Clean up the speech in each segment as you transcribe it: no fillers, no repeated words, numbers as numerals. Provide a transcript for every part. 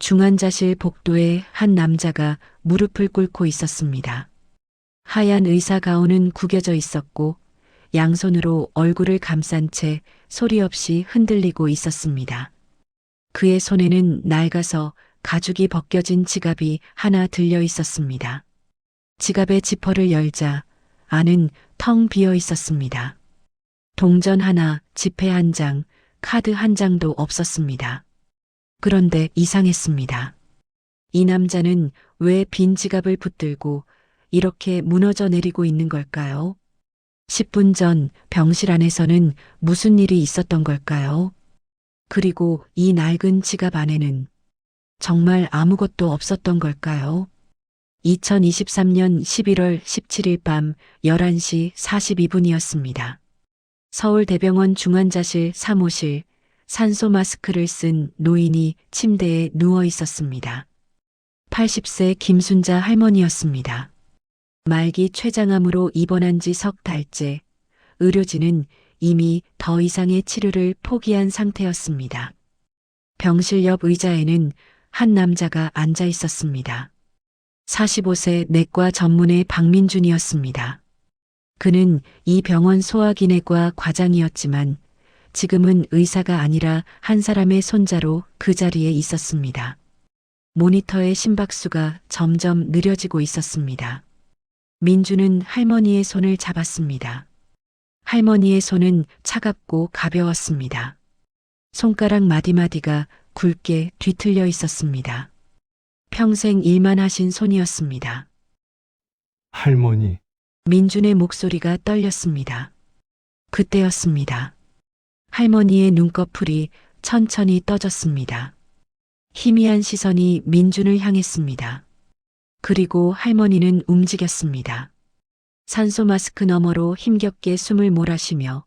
중환자실 복도에 한 남자가 무릎을 꿇고 있었습니다. 하얀 의사 가운은 구겨져 있었고 양손으로 얼굴을 감싼 채 소리 없이 흔들리고 있었습니다. 그의 손에는 낡아서 가죽이 벗겨진 지갑이 하나 들려 있었습니다. 지갑의 지퍼를 열자 안은 텅 비어 있었습니다. 동전 하나, 지폐 한 장, 카드 한 장도 없었습니다. 그런데 이상했습니다. 이 남자는 왜 빈 지갑을 붙들고 이렇게 무너져 내리고 있는 걸까요? 10분 전 병실 안에서는 무슨 일이 있었던 걸까요? 그리고 이 낡은 지갑 안에는 정말 아무것도 없었던 걸까요? 2023년 11월 17일 밤 11시 42분이었습니다. 서울대병원 중환자실 3호실, 산소 마스크를 쓴 노인이 침대에 누워 있었습니다. 80세 김순자 할머니였습니다. 말기 췌장암으로 입원한 지 석 달째, 의료진은 이미 더 이상의 치료를 포기한 상태였습니다. 병실 옆 의자에는 한 남자가 앉아 있었습니다. 45세 내과 전문의 박민준이었습니다. 그는 이 병원 소화기내과 과장이었지만 지금은 의사가 아니라 한 사람의 손자로 그 자리에 있었습니다. 모니터의 심박수가 점점 느려지고 있었습니다. 민주는 할머니의 손을 잡았습니다. 할머니의 손은 차갑고 가벼웠습니다. 손가락 마디마디가 굵게 뒤틀려 있었습니다. 평생 일만 하신 손이었습니다. 할머니, 민준의 목소리가 떨렸습니다. 그때였습니다. 할머니의 눈꺼풀이 천천히 떠졌습니다. 희미한 시선이 민준을 향했습니다. 그리고 할머니는 움직였습니다. 산소 마스크 너머로 힘겹게 숨을 몰아쉬며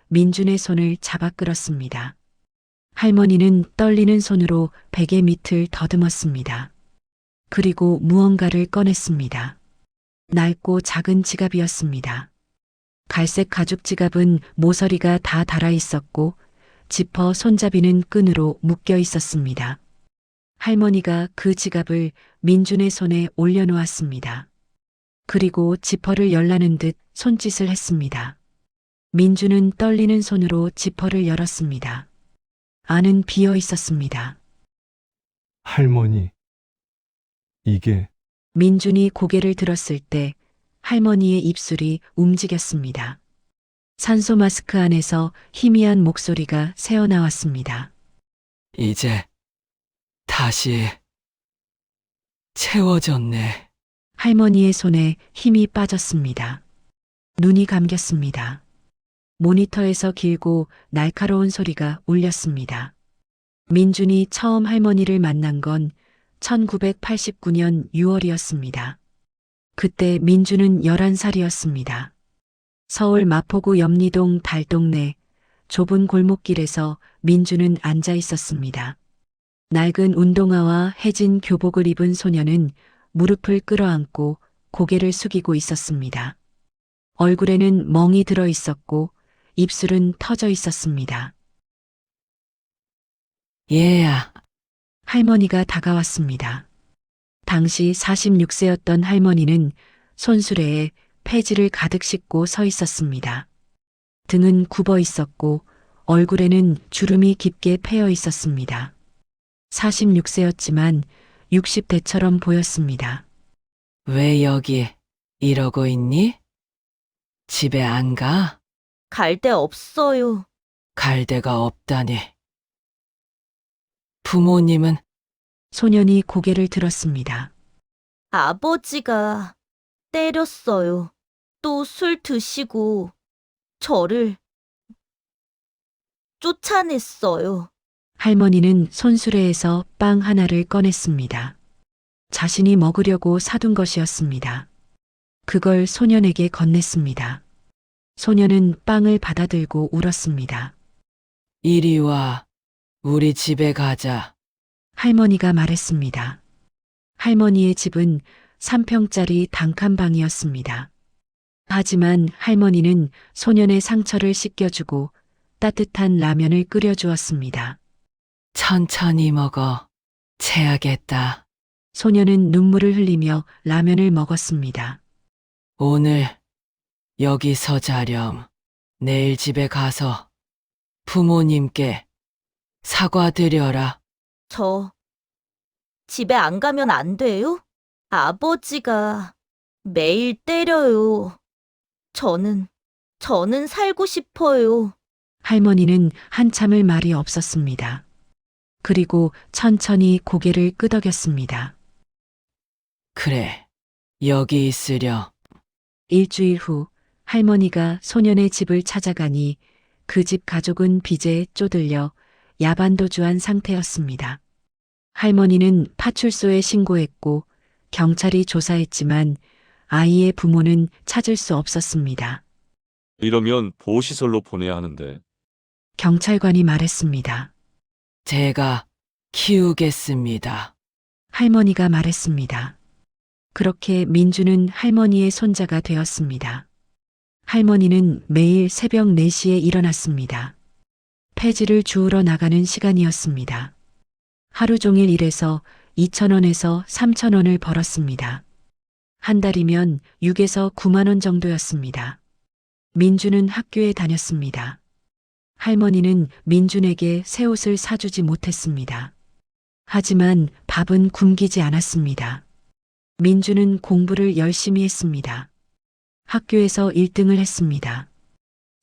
민준의 손을 잡아 끌었습니다. 할머니는 떨리는 손으로 베개 밑을 더듬었습니다. 그리고 무언가를 꺼냈습니다. 낡고 작은 지갑이었습니다. 갈색 가죽 지갑은 모서리가 다 달아 있었고 지퍼 손잡이는 끈으로 묶여 있었습니다. 할머니가 그 지갑을 민준의 손에 올려놓았습니다. 그리고 지퍼를 열라는 듯 손짓을 했습니다. 민준은 떨리는 손으로 지퍼를 열었습니다. 안은 비어 있었습니다. 할머니. 이게 민준이 고개를 들었을 때 할머니의 입술이 움직였습니다. 산소 마스크 안에서 희미한 목소리가 새어나왔습니다. 이제 다시 채워졌네. 할머니의 손에 힘이 빠졌습니다. 눈이 감겼습니다. 모니터에서 길고 날카로운 소리가 울렸습니다. 민준이 처음 할머니를 만난 건 1989년 6월이었습니다. 그때 민준은 11살이었습니다. 서울 마포구 염리동 달동네 좁은 골목길에서 민준은 앉아 있었습니다. 낡은 운동화와 해진 교복을 입은 소녀는 무릎을 끌어안고 고개를 숙이고 있었습니다. 얼굴에는 멍이 들어 있었고 입술은 터져 있었습니다. 얘야, 할머니가 다가왔습니다. 당시 46세였던 할머니는 손수레에 폐지를 가득 싣고 서 있었습니다. 등은 굽어 있었고 얼굴에는 주름이 깊게 패여 있었습니다. 46세였지만 60대처럼 보였습니다. 왜 여기 이러고 있니? 집에 안 가? 갈 데 없어요. 갈 데가 없다니. 부모님은 소년이 고개를 들었습니다. 아버지가 때렸어요. 또 술 드시고 저를 쫓아냈어요. 할머니는 손수레에서 빵 하나를 꺼냈습니다. 자신이 먹으려고 사둔 것이었습니다. 그걸 소년에게 건넸습니다. 소년은 빵을 받아들고 울었습니다. 이리 와. 우리 집에 가자. 할머니가 말했습니다. 할머니의 집은 3평짜리 단칸방이었습니다. 하지만 할머니는 소년의 상처를 씻겨주고 따뜻한 라면을 끓여주었습니다. 천천히 먹어. 체하겠다. 소녀는 눈물을 흘리며 라면을 먹었습니다. 오늘 여기서 자렴. 내일 집에 가서 부모님께 사과드려라. 저 집에 안 가면 안 돼요? 아버지가 매일 때려요. 저는 살고 싶어요. 할머니는 한참을 말이 없었습니다. 그리고 천천히 고개를 끄덕였습니다. 그래, 여기 있으려. 일주일 후 할머니가 소년의 집을 찾아가니 그 집 가족은 빚에 쪼들려 야반도주한 상태였습니다. 할머니는 파출소에 신고했고 경찰이 조사했지만 아이의 부모는 찾을 수 없었습니다. 이러면 보호시설로 보내야 하는데. 경찰관이 말했습니다. 제가 키우겠습니다. 할머니가 말했습니다. 그렇게 민주는 할머니의 손자가 되었습니다. 할머니는 매일 새벽 4시에 일어났습니다. 폐지를 주우러 나가는 시간이었습니다. 하루 종일 일해서 2,000원에서 3,000원을 벌었습니다. 한 달이면 6에서 9만 원 정도였습니다. 민주는 학교에 다녔습니다. 할머니는 민준에게 새 옷을 사주지 못했습니다. 하지만 밥은 굶기지 않았습니다. 민주는 공부를 열심히 했습니다. 학교에서 1등을 했습니다.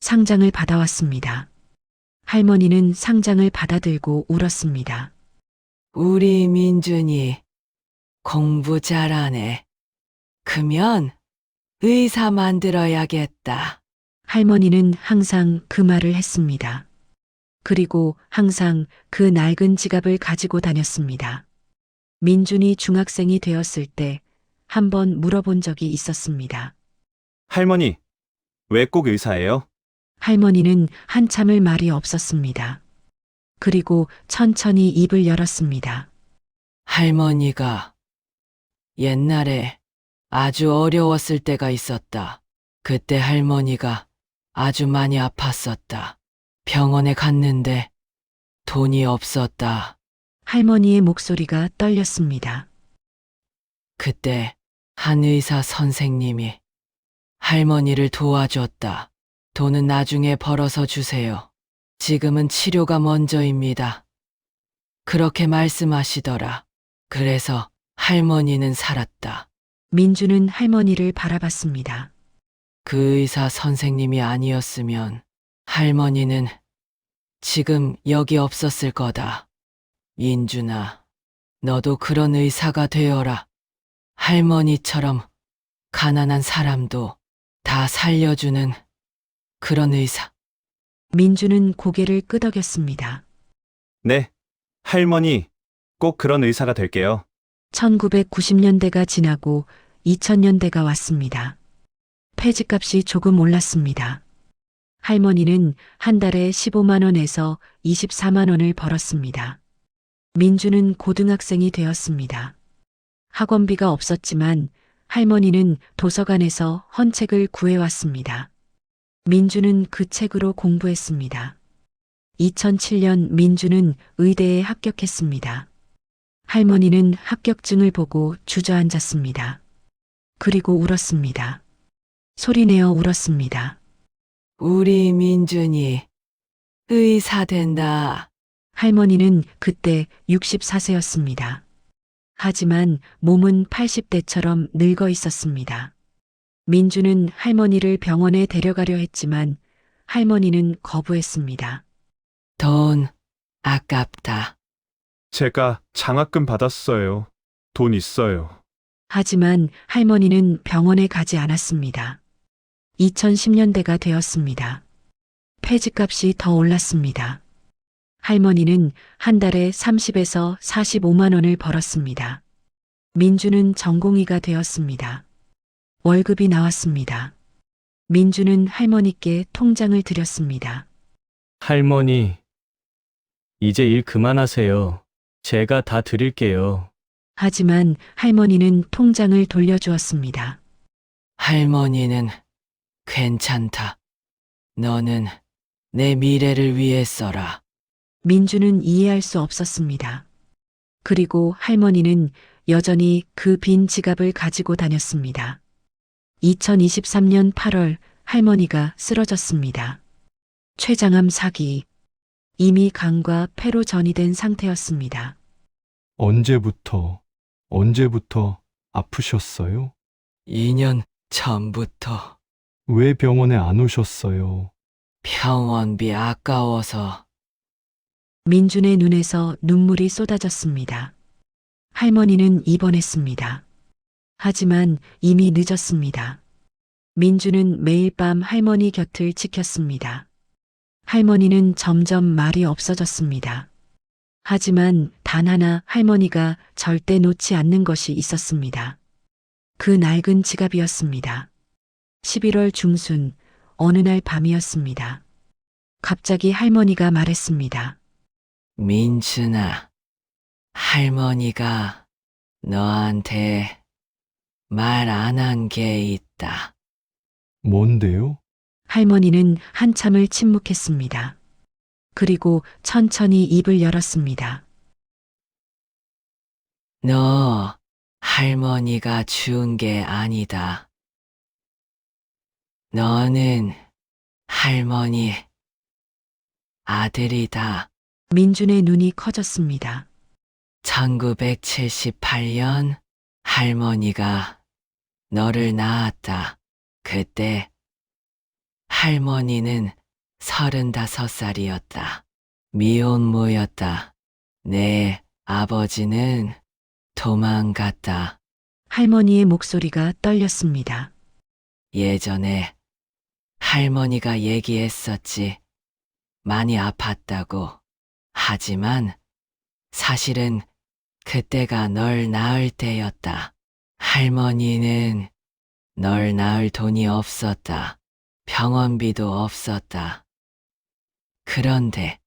상장을 받아왔습니다. 할머니는 상장을 받아들고 울었습니다. 우리 민준이 공부 잘하네. 그면 의사 만들어야겠다. 할머니는 항상 그 말을 했습니다. 그리고 항상 그 낡은 지갑을 가지고 다녔습니다. 민준이 중학생이 되었을 때 한 번 물어본 적이 있었습니다. 할머니, 왜 꼭 의사예요? 할머니는 한참을 말이 없었습니다. 그리고 천천히 입을 열었습니다. 할머니가 옛날에 아주 어려웠을 때가 있었다. 그때 할머니가 아주 많이 아팠었다. 병원에 갔는데 돈이 없었다. 할머니의 목소리가 떨렸습니다. 그때 한 의사 선생님이 할머니를 도와줬다. 돈은 나중에 벌어서 주세요. 지금은 치료가 먼저입니다. 그렇게 말씀하시더라. 그래서 할머니는 살았다. 민주는 할머니를 바라봤습니다. 그 의사 선생님이 아니었으면 할머니는 지금 여기 없었을 거다. 민준아, 너도 그런 의사가 되어라. 할머니처럼 가난한 사람도 다 살려주는 그런 의사. 민주는 고개를 끄덕였습니다. 네, 할머니, 꼭 그런 의사가 될게요. 1990년대가 지나고 2000년대가 왔습니다. 폐지값이 조금 올랐습니다. 할머니는 한 달에 15만 원에서 24만 원을 벌었습니다. 민주는 고등학생이 되었습니다. 학원비가 없었지만 할머니는 도서관에서 헌책을 구해왔습니다. 민주는 그 책으로 공부했습니다. 2007년 민주는 의대에 합격했습니다. 할머니는 합격증을 보고 주저앉았습니다. 그리고 울었습니다. 소리내어 울었습니다. 우리 민준이 의사 된다. 할머니는 그때 64세였습니다. 하지만 몸은 80대처럼 늙어 있었습니다. 민주는 할머니를 병원에 데려가려 했지만 할머니는 거부했습니다. 돈 아깝다. 제가 장학금 받았어요. 돈 있어요. 하지만 할머니는 병원에 가지 않았습니다. 2010년대가 되었습니다. 폐지값이 더 올랐습니다. 할머니는 한 달에 30에서 45만 원을 벌었습니다. 민주는 전공의가 되었습니다. 월급이 나왔습니다. 민주는 할머니께 통장을 드렸습니다. 할머니, 이제 일 그만하세요. 제가 다 드릴게요. 하지만 할머니는 통장을 돌려주었습니다. 할머니는 괜찮다. 너는 내 미래를 위해 써라. 민주는 이해할 수 없었습니다. 그리고 할머니는 여전히 그 빈 지갑을 가지고 다녔습니다. 2023년 8월 할머니가 쓰러졌습니다. 췌장암 사기. 이미 간과 폐로 전이된 상태였습니다. 언제부터 아프셨어요? 2년 전부터 왜 병원에 안 오셨어요? 병원비 아까워서 민준의 눈에서 눈물이 쏟아졌습니다. 할머니는 입원했습니다. 하지만 이미 늦었습니다. 민준은 매일 밤 할머니 곁을 지켰습니다. 할머니는 점점 말이 없어졌습니다. 하지만 단 하나 할머니가 절대 놓지 않는 것이 있었습니다. 그 낡은 지갑이었습니다. 11월 중순 어느 날 밤이었습니다. 갑자기 할머니가 말했습니다. 민준아, 할머니가 너한테 말 안 한 게 있다. 뭔데요? 할머니는 한참을 침묵했습니다. 그리고 천천히 입을 열었습니다. 너 할머니가 준 게 아니다. 너는 할머니 아들이다. 민준의 눈이 커졌습니다. 1978년 할머니가 너를 낳았다. 그때 할머니는 35살이었다. 미혼모였다. 내 아버지는 도망갔다. 할머니의 목소리가 떨렸습니다. 예전에 할머니가 얘기했었지. 많이 아팠다고. 하지만 사실은 그때가 널 낳을 때였다. 할머니는 널 낳을 돈이 없었다. 병원비도 없었다. 그런데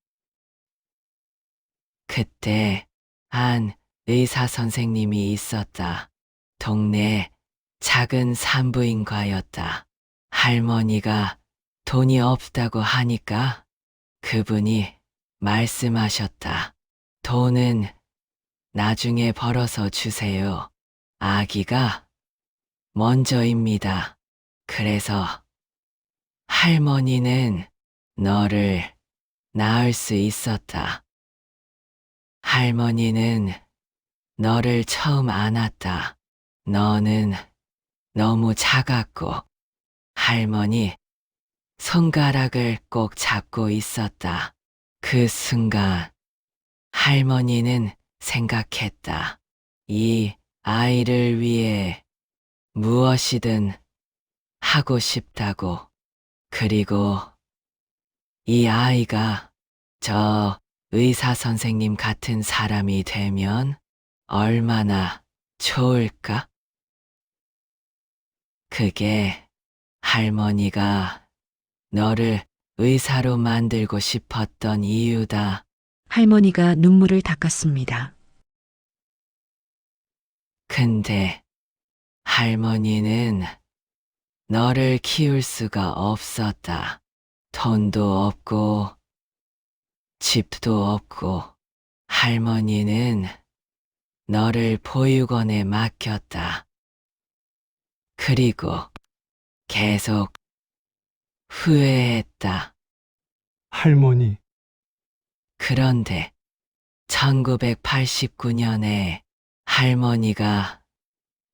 그때 한 의사 선생님이 있었다. 동네 작은 산부인과였다. 할머니가 돈이 없다고 하니까 그분이 말씀하셨다. 돈은 나중에 벌어서 주세요. 아기가 먼저입니다. 그래서 할머니는 너를 낳을 수 있었다. 할머니는 너를 처음 안았다. 너는 너무 작았고 할머니 손가락을 꼭 잡고 있었다. 그 순간 할머니는 생각했다. 이 아이를 위해 무엇이든 하고 싶다고. 그리고 이 아이가 저 의사 선생님 같은 사람이 되면 얼마나 좋을까? 그게 할머니가 너를 의사로 만들고 싶었던 이유다. 할머니가 눈물을 닦았습니다. 근데 할머니는 너를 키울 수가 없었다. 돈도 없고 집도 없고 할머니는 너를 보육원에 맡겼다. 그리고 계속 후회했다. 할머니, 그런데 1989년에 할머니가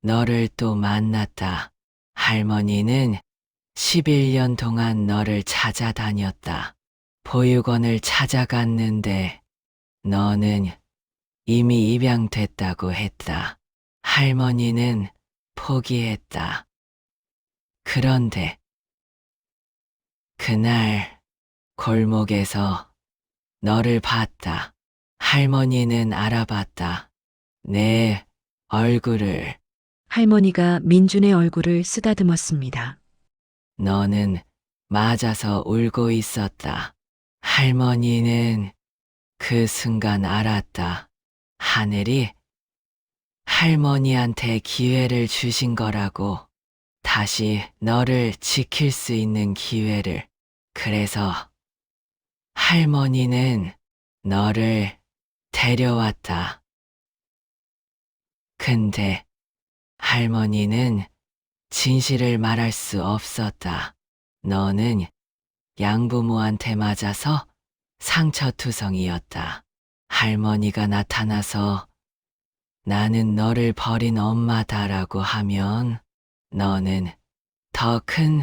너를 또 만났다. 할머니는 11년 동안 너를 찾아다녔다. 보육원을 찾아갔는데 너는 이미 입양됐다고 했다. 할머니는 포기했다. 그런데 그날 골목에서 너를 봤다. 할머니는 알아봤다. 내 얼굴을. 할머니가 민준의 얼굴을 쓰다듬었습니다. 너는 맞아서 울고 있었다. 할머니는 그 순간 알았다. 하늘이 할머니한테 기회를 주신 거라고. 다시 너를 지킬 수 있는 기회를. 그래서 할머니는 너를 데려왔다. 근데 할머니는 진실을 말할 수 없었다. 너는 양부모한테 맞아서 상처투성이었다. 할머니가 나타나서 나는 너를 버린 엄마다라고 하면 너는 더 큰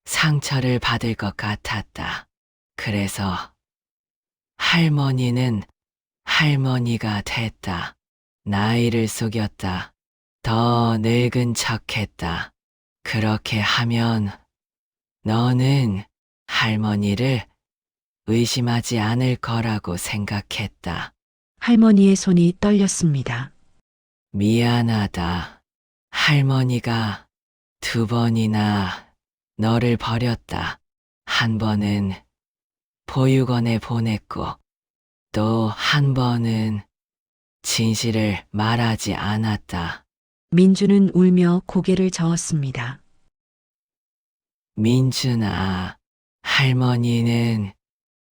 상처를 받을 것 같았다. 그래서 할머니는 할머니가 됐다. 나이를 속였다. 더 늙은 척했다. 그렇게 하면 너는 할머니를 의심하지 않을 거라고 생각했다. 할머니의 손이 떨렸습니다. 미안하다. 할머니가 2번이나 너를 버렸다. 한 번은 보육원에 보냈고 또 한 번은 진실을 말하지 않았다. 민주는 울며 고개를 저었습니다. 민준아, 할머니는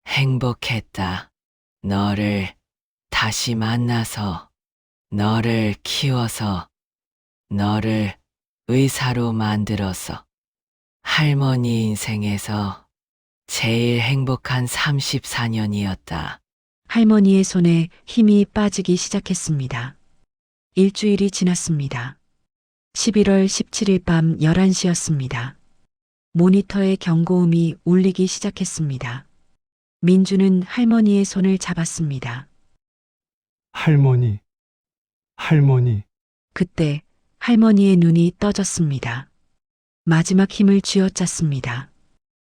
행복했다. 너를 다시 만나서, 너를 키워서, 너를 의사로 만들어서 할머니 인생에서 제일 행복한 34년이었다. 할머니의 손에 힘이 빠지기 시작했습니다. 일주일이 지났습니다. 11월 17일 밤 11시였습니다. 모니터의 경고음이 울리기 시작했습니다. 민주는 할머니의 손을 잡았습니다. 할머니, 할머니, 그때 할머니의 눈이 떠졌습니다. 마지막 힘을 쥐어짰습니다.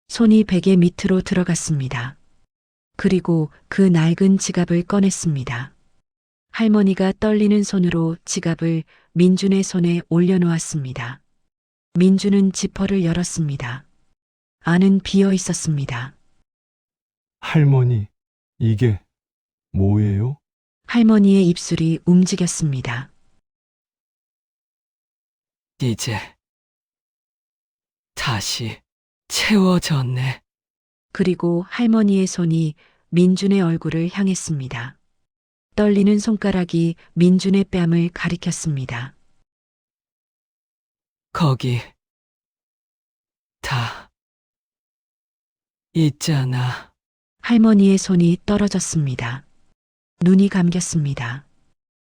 손이 베개 밑으로 들어갔습니다. 그리고 그 낡은 지갑을 꺼냈습니다. 할머니가 떨리는 손으로 지갑을 민준의 손에 올려놓았습니다. 민준은 지퍼를 열었습니다. 안은 비어 있었습니다. 할머니, 이게 뭐예요? 할머니의 입술이 움직였습니다. 이제 다시 채워졌네. 그리고 할머니의 손이 민준의 얼굴을 향했습니다. 떨리는 손가락이 민준의 뺨을 가리켰습니다. 거기 다 있잖아. 할머니의 손이 떨어졌습니다. 눈이 감겼습니다.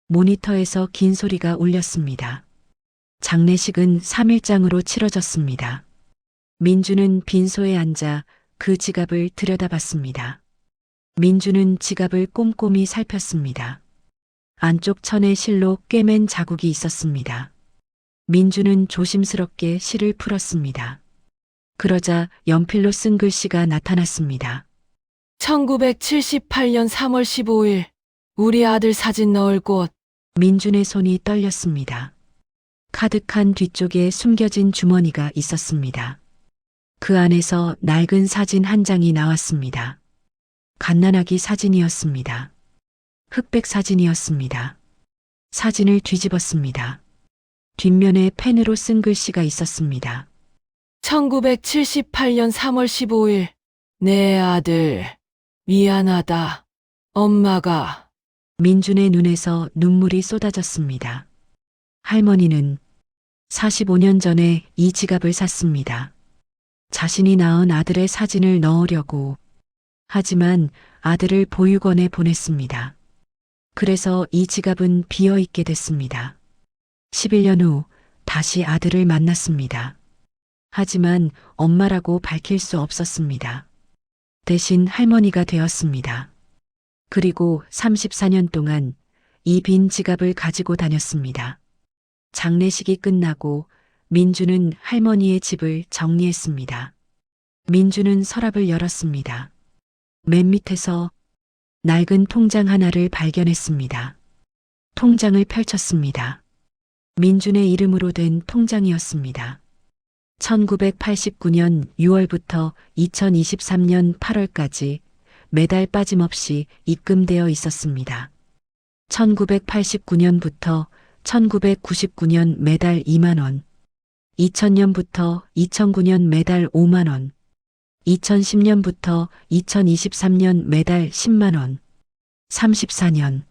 모니터에서 긴 소리가 울렸습니다. 장례식은 3일장으로 치러졌습니다. 민주는 빈소에 앉아 그 지갑을 들여다봤습니다. 민주는 지갑을 꼼꼼히 살폈습니다. 안쪽 천에 실로 꿰맨 자국이 있었습니다. 민주는 조심스럽게 실을 풀었습니다. 그러자 연필로 쓴 글씨가 나타났습니다. 1978년 3월 15일 우리 아들 사진 넣을 곳. 민준의 손이 떨렸습니다. 카드칸 뒤쪽에 숨겨진 주머니가 있었습니다. 그 안에서 낡은 사진 한 장이 나왔습니다. 갓난아기 사진이었습니다. 흑백 사진이었습니다. 사진을 뒤집었습니다. 뒷면에 펜으로 쓴 글씨가 있었습니다. 1978년 3월 15일 내 아들 미안하다. 엄마가 민준의 눈에서 눈물이 쏟아졌습니다. 할머니는 45년 전에 이 지갑을 샀습니다. 자신이 낳은 아들의 사진을 넣으려고. 하지만 아들을 보육원에 보냈습니다. 그래서 이 지갑은 비어 있게 됐습니다. 11년 후 다시 아들을 만났습니다. 하지만 엄마라고 밝힐 수 없었습니다. 대신 할머니가 되었습니다. 그리고 34년 동안 이 빈 지갑을 가지고 다녔습니다. 장례식이 끝나고 민주는 할머니의 집을 정리했습니다. 민주는 서랍을 열었습니다. 맨 밑에서 낡은 통장 하나를 발견했습니다. 통장을 펼쳤습니다. 민준의 이름으로 된 통장이었습니다. 1989년 6월부터 2023년 8월까지 매달 빠짐없이 입금되어 있었습니다. 1989년부터 1999년 매달 2만 원, 2000년부터 2009년 매달 5만 원, 2010년부터 2023년 매달 10만 원, 34년,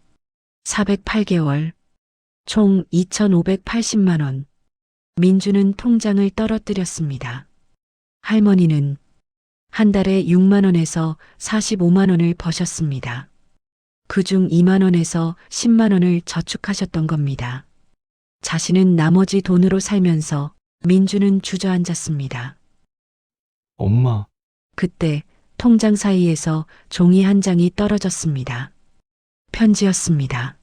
408개월, 총 2,580만 원. 민주는 통장을 떨어뜨렸습니다. 할머니는 한 달에 6만 원에서 45만 원을 버셨습니다. 그중 2만 원에서 10만 원을 저축하셨던 겁니다. 자신은 나머지 돈으로 살면서 민주는 주저앉았습니다. 엄마, 그때 통장 사이에서 종이 한 장이 떨어졌습니다. 편지였습니다.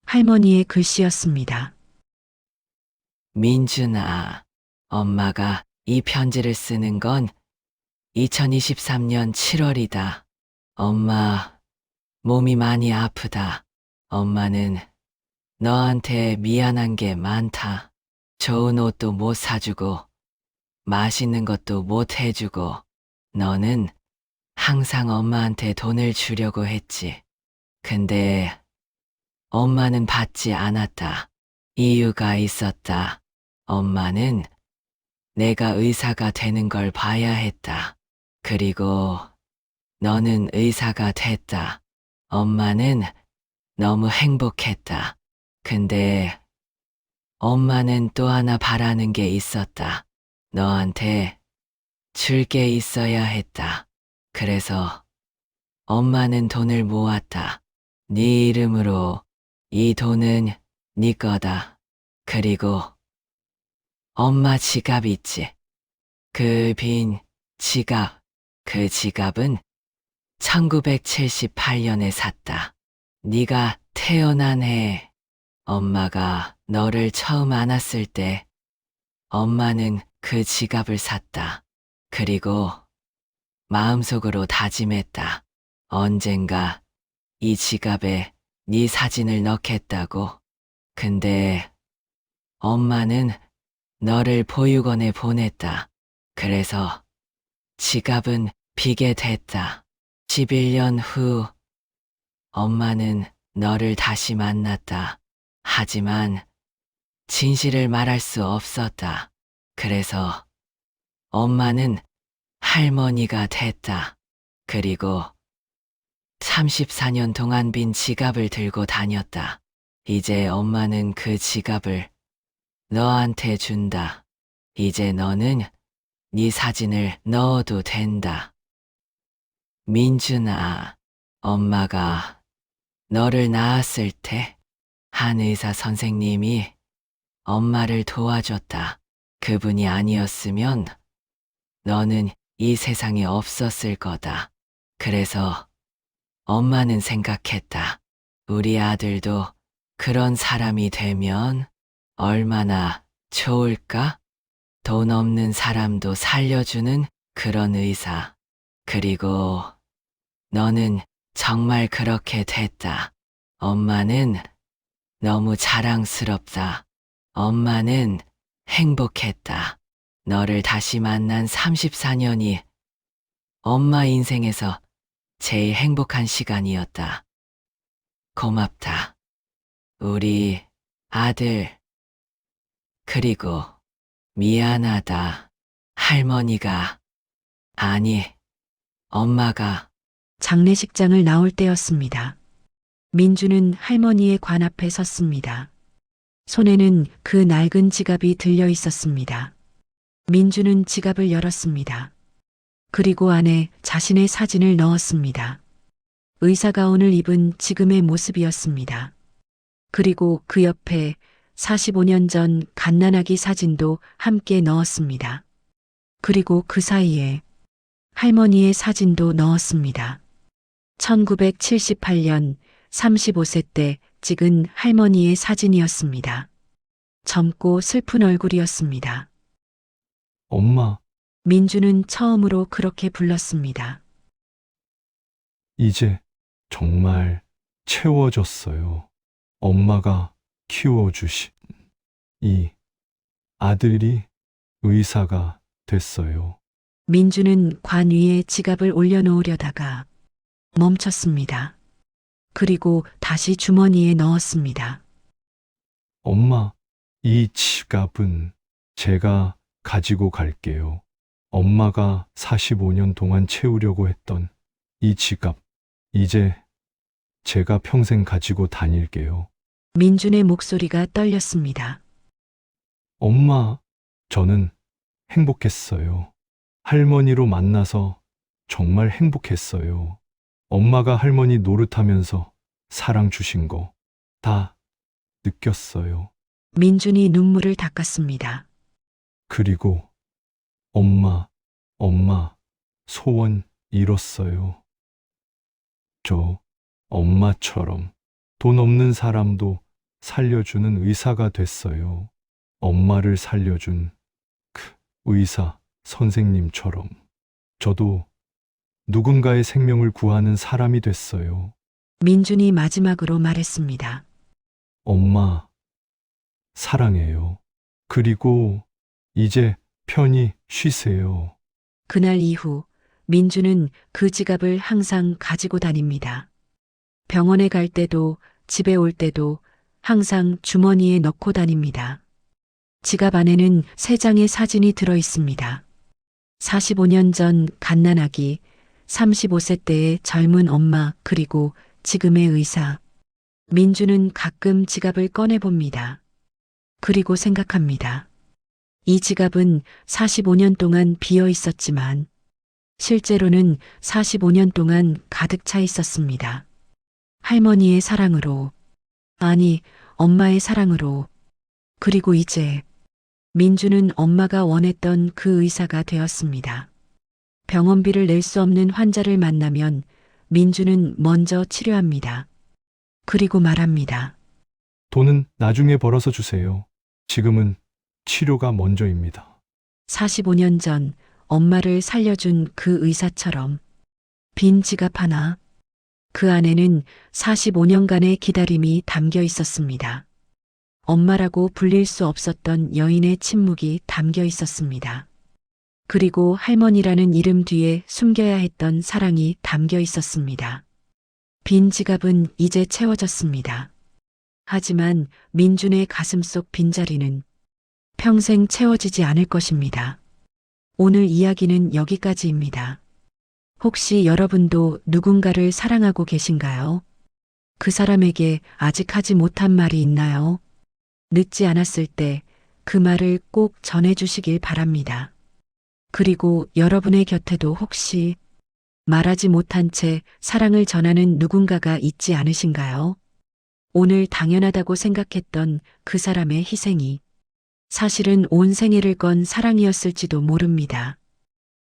할머니의 글씨였습니다. 민준아, 엄마가 이 편지를 쓰는 건 2023년 7월이다. 엄마, 몸이 많이 아프다. 엄마는 너한테 미안한 게 많다. 좋은 옷도 못 사주고, 맛있는 것도 못 해주고, 너는 항상 엄마한테 돈을 주려고 했지. 근데 엄마는 받지 않았다. 이유가 있었다. 엄마는 내가 의사가 되는 걸 봐야 했다. 그리고 너는 의사가 됐다. 엄마는 너무 행복했다. 근데 엄마는 또 하나 바라는 게 있었다. 너한테 줄 게 있어야 했다. 그래서 엄마는 돈을 모았다. 네 이름으로. 이 돈은 네 거다. 그리고 엄마 지갑 있지? 그 빈 지갑. 그 지갑은 1978년에 샀다. 네가 태어난 해 엄마가 너를 처음 안았을 때 엄마는 그 지갑을 샀다. 그리고 마음속으로 다짐했다. 언젠가 이 지갑에 네 사진을 넣겠다고. 근데 엄마는 너를 보육원에 보냈다. 그래서 지갑은 비게 됐다. 11년 후 엄마는 너를 다시 만났다. 하지만 진실을 말할 수 없었다. 그래서 엄마는 할머니가 됐다. 그리고 34년 동안 빈 지갑을 들고 다녔다. 이제 엄마는 그 지갑을 너한테 준다. 이제 너는 네 사진을 넣어도 된다. 민준아, 엄마가 너를 낳았을 때 한 의사 선생님이 엄마를 도와줬다. 그분이 아니었으면 너는 이 세상에 없었을 거다. 그래서 엄마는 생각했다. 우리 아들도 그런 사람이 되면 얼마나 좋을까? 돈 없는 사람도 살려주는 그런 의사. 그리고 너는 정말 그렇게 됐다. 엄마는 너무 자랑스럽다. 엄마는 행복했다. 너를 다시 만난 34년이 엄마 인생에서 제일 행복한 시간이었다. 고맙다. 우리 아들. 그리고 미안하다. 할머니가, 아니, 엄마가. 장례식장을 나올 때였습니다. 민주는 할머니의 관 앞에 섰습니다. 손에는 그 낡은 지갑이 들려 있었습니다. 민주는 지갑을 열었습니다. 그리고 안에 자신의 사진을 넣었습니다. 의사 가운을 입은 지금의 모습이었습니다. 그리고 그 옆에 45년 전 갓난아기 사진도 함께 넣었습니다. 그리고 그 사이에 할머니의 사진도 넣었습니다. 1978년 35세 때 찍은 할머니의 사진이었습니다. 젊고 슬픈 얼굴이었습니다. 엄마, 민주는 처음으로 그렇게 불렀습니다. 이제 정말 채워졌어요. 엄마가 키워주신 이 아들이 의사가 됐어요. 민주는 관 위에 지갑을 올려놓으려다가 멈췄습니다. 그리고 다시 주머니에 넣었습니다. 엄마, 이 지갑은 제가 가지고 갈게요. 엄마가 45년 동안 채우려고 했던 이 지갑, 이제 제가 평생 가지고 다닐게요. 민준의 목소리가 떨렸습니다. 엄마, 저는 행복했어요. 할머니로 만나서 정말 행복했어요. 엄마가 할머니 노릇하면서 사랑 주신 거 다 느꼈어요. 민준이 눈물을 닦았습니다. 그리고 엄마 소원 이뤘어요. 저 엄마처럼 돈 없는 사람도 살려주는 의사가 됐어요. 엄마를 살려준 그 의사 선생님처럼 저도 누군가의 생명을 구하는 사람이 됐어요. 민준이 마지막으로 말했습니다. 엄마, 사랑해요. 그리고 이제 편히 쉬세요. 그날 이후 민준은 그 지갑을 항상 가지고 다닙니다. 병원에 갈 때도 집에 올 때도 항상 주머니에 넣고 다닙니다. 지갑 안에는 3장의 사진이 들어 있습니다. 45년 전 갓난아기, 35세 때의 젊은 엄마, 그리고 지금의 의사. 민주는 가끔 지갑을 꺼내봅니다. 그리고 생각합니다. 이 지갑은 45년 동안 비어 있었지만 실제로는 45년 동안 가득 차 있었습니다. 할머니의 사랑으로, 아니, 엄마의 사랑으로. 그리고 이제 민주는 엄마가 원했던 그 의사가 되었습니다. 병원비를 낼 수 없는 환자를 만나면 민주는 먼저 치료합니다. 그리고 말합니다. 돈은 나중에 벌어서 주세요. 지금은 치료가 먼저입니다. 45년 전 엄마를 살려준 그 의사처럼 빈 지갑 하나, 그 안에는 45년간의 기다림이 담겨 있었습니다. 엄마라고 불릴 수 없었던 여인의 침묵이 담겨 있었습니다. 그리고 할머니라는 이름 뒤에 숨겨야 했던 사랑이 담겨 있었습니다. 빈 지갑은 이제 채워졌습니다. 하지만 민준의 가슴 속 빈자리는 평생 채워지지 않을 것입니다. 오늘 이야기는 여기까지입니다. 혹시 여러분도 누군가를 사랑하고 계신가요? 그 사람에게 아직 하지 못한 말이 있나요? 늦지 않았을 때 그 말을 꼭 전해주시길 바랍니다. 그리고 여러분의 곁에도 혹시 말하지 못한 채 사랑을 전하는 누군가가 있지 않으신가요? 오늘 당연하다고 생각했던 그 사람의 희생이 사실은 온 생애를 건 사랑이었을지도 모릅니다.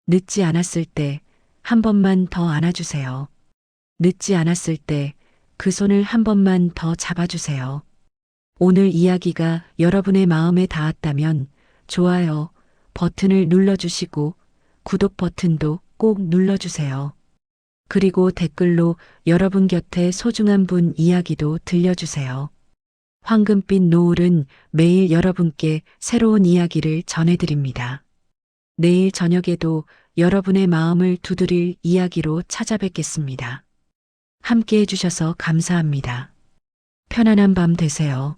늦지 않았을 때 한 번만 더 안아주세요. 늦지 않았을 때 그 손을 한 번만 더 잡아주세요. 오늘 이야기가 여러분의 마음에 닿았다면 좋아요 버튼을 눌러주시고 구독 버튼도 꼭 눌러주세요. 그리고 댓글로 여러분 곁에 소중한 분 이야기도 들려주세요. 황금빛 노을은 매일 여러분께 새로운 이야기를 전해드립니다. 내일 저녁에도 여러분의 마음을 두드릴 이야기로 찾아뵙겠습니다. 함께 해주셔서 감사합니다. 편안한 밤 되세요.